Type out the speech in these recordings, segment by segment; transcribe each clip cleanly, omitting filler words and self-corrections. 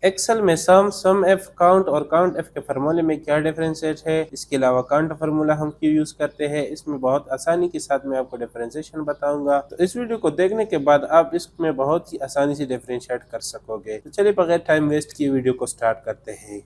Excel में सम F count और count F के फार्मूले में क्या डिफरेंशिएट है, इसके अलावा काउंट फार्मूला हम क्यों यूज करते हैं, इसमें बहुत आसानी के साथ मैं आपको डिफरेंशिएशन बताऊंगा। तो इस वीडियो को देखने के बाद आप इसमें बहुत ही आसानी से डिफरेंशिएट कर सकोगे। तो चलिए बगैर टाइम वेस्ट किए वीडियो को स्टार्ट करते हैं।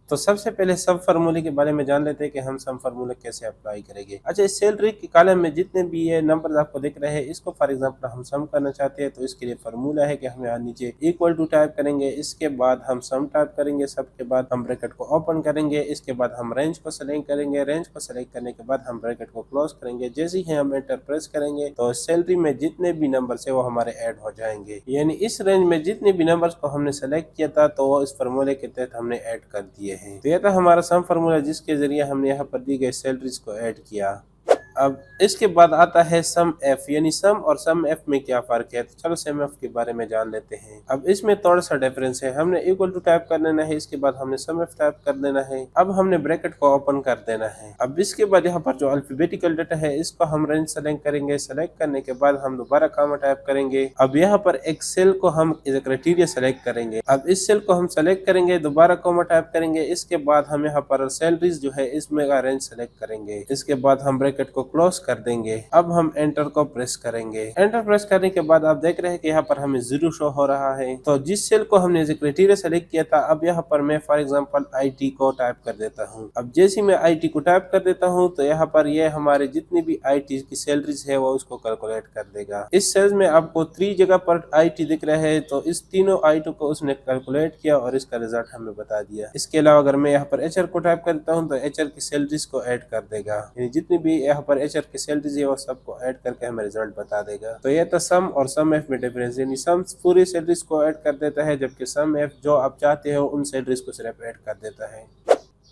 तो सबसे पहले सब फार्मूले के बारे में जान लेते हैं कि हम सम फार्मूला कैसे अप्लाई करेंगे। अच्छा, इस सैलरी के कॉलम में जितने भी ये नंबर्स आपको दिख रहे हैं, इसको फॉर एग्जांपल हम सम करना चाहते हैं, तो इसके लिए फार्मूला है कि हम यहाँ नीचे इक्वल टू टाइप करेंगे, इसके बाद हम सम टाइप करेंगे, सबके बाद हम ब्रैकेट को ओपन करेंगे, इसके बाद हम रेंज को सेलेक्ट करेंगे, रेंज को सेलेक्ट करने के बाद हम ब्रैकेट को क्लोज करेंगे। जैसे ही हम एंटर प्रेस करेंगे तो सैलरी में जितने भी नंबर्स है वो हमारे ऐड हो जाएंगे। यानी इस रेंज में जितने भी नंबर्स को हमने सेलेक्ट किया था तो वो इस फार्मूले के तहत हमने ऐड कर दिए हैं। तो यह था हमारा सम फार्मूला जिसके जरिए हमने यहाँ पर दी गई सैलरीज को ऐड किया। अब इसके बाद आता है सम एफ, यानी सम और सम एफ में क्या फर्क है। तो चलो सम एफ के बारे में जान लेते हैं। अब इसमें थोड़ा सा डिफरेंस है, हमने इक्वल टू टाइप कर लेना है, इसके बाद हमने सम एफ टाइप कर देना है, अब हमने ब्रैकेट को ओपन कर देना है। अब इसके बाद यहाँ पर जो अल्फाबेटिकल डाटा है इसको हम रेंज सेलेक्ट करेंगे, सेलेक्ट करने के बाद हम दोबारा कामा टाइप करेंगे। अब यहाँ पर एक सेल को हम एज क्राइटेरिया सेलेक्ट करेंगे, अब इस सेल को हम सेलेक्ट करेंगे, दोबारा कामा टाइप करेंगे, इसके बाद हम यहाँ पर सैलरीज जो है इसमें का रेंज सेलेक्ट करेंगे, इसके बाद हम ब्रैकेट को क्लोज कर देंगे। अब हम एंटर को प्रेस करेंगे। एंटर प्रेस करने के बाद आप देख रहे हैं कि यहाँ पर हमें 0 शो हो रहा है। तो जिस सेल को हमने क्राइटेरिया सेलेक्ट किया था, अब यहाँ पर मैं फॉर एग्जांपल IT को टाइप कर देता हूँ। अब जैसे मैं IT को टाइप कर देता हूँ तो यहाँ पर ये हमारे जितनी भी IT की सैलरीज है वो उसको कैलकुलेट कर देगा। इस सेल में आपको 3 जगह पर IT दिख रहे हैं, तो इस तीनों IT को उसने कैलकुलेट किया और इसका रिजल्ट हमें बता दिया। इसके अलावा अगर मैं यहाँ पर HR को टाइप करता हूँ तो HR की सैलरीज को ऐड कर देगा, यानी जितनी भी यहाँ पर HR की सैलरीज है वो सबको ऐड करके हमें रिजल्ट बता देगा। तो ये तो सम और सम एफ में डिफरेंस, यानी सम पूरी सैलरीज को ऐड कर देता है, जबकि सम एफ जो आप चाहते हो उन सैलरीज को सिर्फ ऐड कर देता है।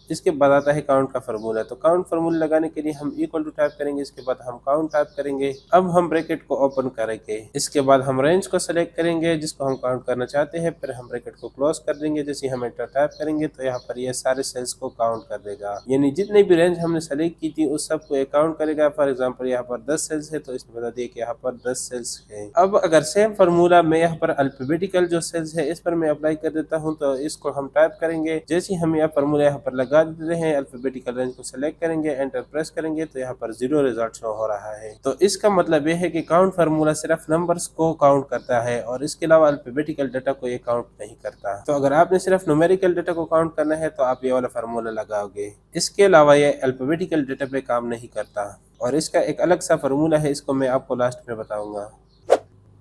इसके बाद आता है काउंट का फार्मूला। तो काउंट फार्मूला लगाने के लिए हम इक्वल टू टाइप करेंगे, इसके बाद हम काउंट टाइप करेंगे। अब हम ब्रैकेट को ओपन करेंगे, इसके बाद हम रेंज को सेलेक्ट करेंगे जिसको हम काउंट करना चाहते हैं, फिर हम ब्रैकेट को क्लोज कर देंगे। जैसे हम एंटर टाइप करेंगे तो यहाँ पर ये सारे सेल्स को काउंट कर देगा, यानी जितने भी रेंज हमने सेलेक्ट की थी उस सबको ये काउंट करेगा। फॉर एग्जाम्पल यहाँ पर 10 सेल्स है तो इसने बता दिया कि यहाँ पर 10 सेल्स है। अब अगर सेम फार्मूला में यहाँ पर अल्फाबेटिकल जो सेल्स है इस पर मैं अप्लाई कर देता हूँ, तो इसको हम टाइप करेंगे। जैसे हम यह फार्मूला यहाँ पर लगा देते हैं, अल्फाबेटिकल रेंज को सेलेक्ट करेंगे, एंटर प्रेस करेंगे तो यहाँ पर 0 रिजल्ट शो हो रहा है। तो इसका मतलब यह है कि काउंट फार्मूला सिर्फ नंबर्स को काउंट करता है और इसके अलावा अल्फाबेटिकल डाटा को ये काउंट नहीं करता। तो अगर आपने सिर्फ न्यूमेरिकल डाटा को काउंट करना है तो आप ये वाला फार्मूला लगाओगे, इसके अलावा ये अल्फाबेटिकल डाटा पे काम नहीं करता। और इसका एक अलग सा फार्मूला है, इसको मैं आपको लास्ट में बताऊंगा।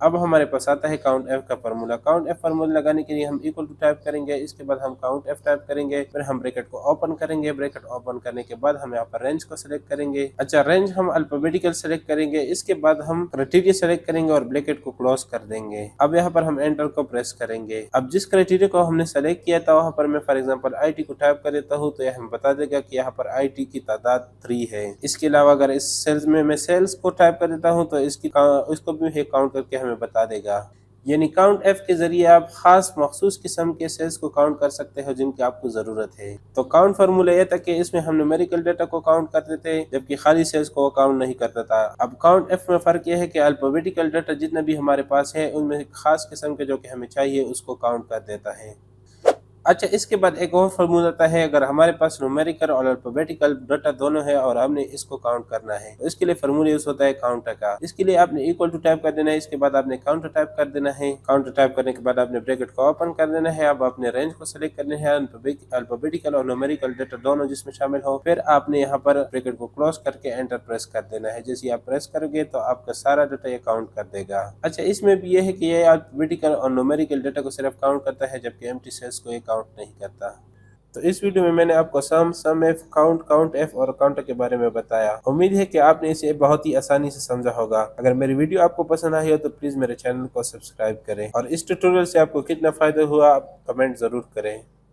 अब हमारे पास आता है काउंट एफ का फार्मूला। काउंट एफ फार्मूला लगाने के लिए हम इक्वल टू टाइप करेंगे, इसके बाद हम काउंट एफ टाइप करेंगे, फिर हम ब्रैकेट को ओपन करेंगे। ब्रैकेट ओपन करने के बाद हम यहाँ पर रेंज को सिलेक्ट करेंगे। अच्छा, रेंज हम अल्फाबेटिकल सेलेक्ट करेंगे, इसके बाद हम क्राइटेरिया सेलेक्ट करेंगे और ब्रैकेट को क्लोज कर देंगे। अब यहाँ पर हम एंटर को प्रेस करेंगे। अब जिस क्राइटेरिया को हमने सेलेक्ट किया था वहाँ पर मैं फॉर एग्जाम्पल IT को टाइप कर देता हूँ, तो यह हमें बता देगा कि यहाँ पर IT की तादाद 3 है। इसके अलावा अगर इस सेल्स में मैं सेल्स को टाइप कर देता हूँ तो इसको भी काउंट करके हमें बता देगा। यानी काउंट एफ के जरिए आप खास मखसूस किस्म के सेल्स को काउंट कर सकते हो जिनकी आपको जरूरत है। तो काउंट फार्मूला यह था कि इसमें हम न्यूमेरिकल डाटा को काउंट करते थे जबकि खाली सेल्स को काउंट नहीं करता था। अब काउंट एफ में फर्क यह है कि अल्फाबेटिकल डाटा जितना भी हमारे पास है उनमें खास किस्म के जो कि हमें चाहिए उसको काउंट कर देता है। अच्छा, इसके बाद एक और फार्मूला आता है, अगर हमारे पास न्यूमेरिकल और अल्फाबेटिकल डाटा दोनों है और हमने इसको काउंट करना है तो इसके लिए फार्मूला यूज होता है काउंटर का। इसके लिए आपने इक्वल टू टाइप कर देना है, इसके बाद आपने काउंटर टाइप कर देना है। काउंटर टाइप करने के बाद आपने ब्रैकेट को ओपन कर देना है। अब आपने रेंज को सेलेक्ट करना है, अल्फाबेटिकल और न्यूमेरिकल डाटा दोनों जिसमें शामिल हो, फिर आपने यहाँ पर ब्रैकेट को क्लोज करके एंटर प्रेस कर देना है। जैसे आप प्रेस करोगे तो आपका सारा डाटा ये काउंट कर देगा। अच्छा, इसमें भी यह है कि ये अल्फाबेटिकल और न्यूमेरिकल डाटा को सिर्फ काउंट करता है जबकि एम्प्टी सेल्स को ये काउंट नहीं करता। तो इस वीडियो में मैंने आपको सम एफ, काउंट एफ और काउंटर के बारे में बताया। उम्मीद है कि आपने इसे बहुत ही आसानी से समझा होगा। अगर मेरी वीडियो आपको पसंद आई हो तो प्लीज मेरे चैनल को सब्सक्राइब करें और इस ट्यूटोरियल से आपको कितना फायदा हुआ आप कमेंट जरूर करें।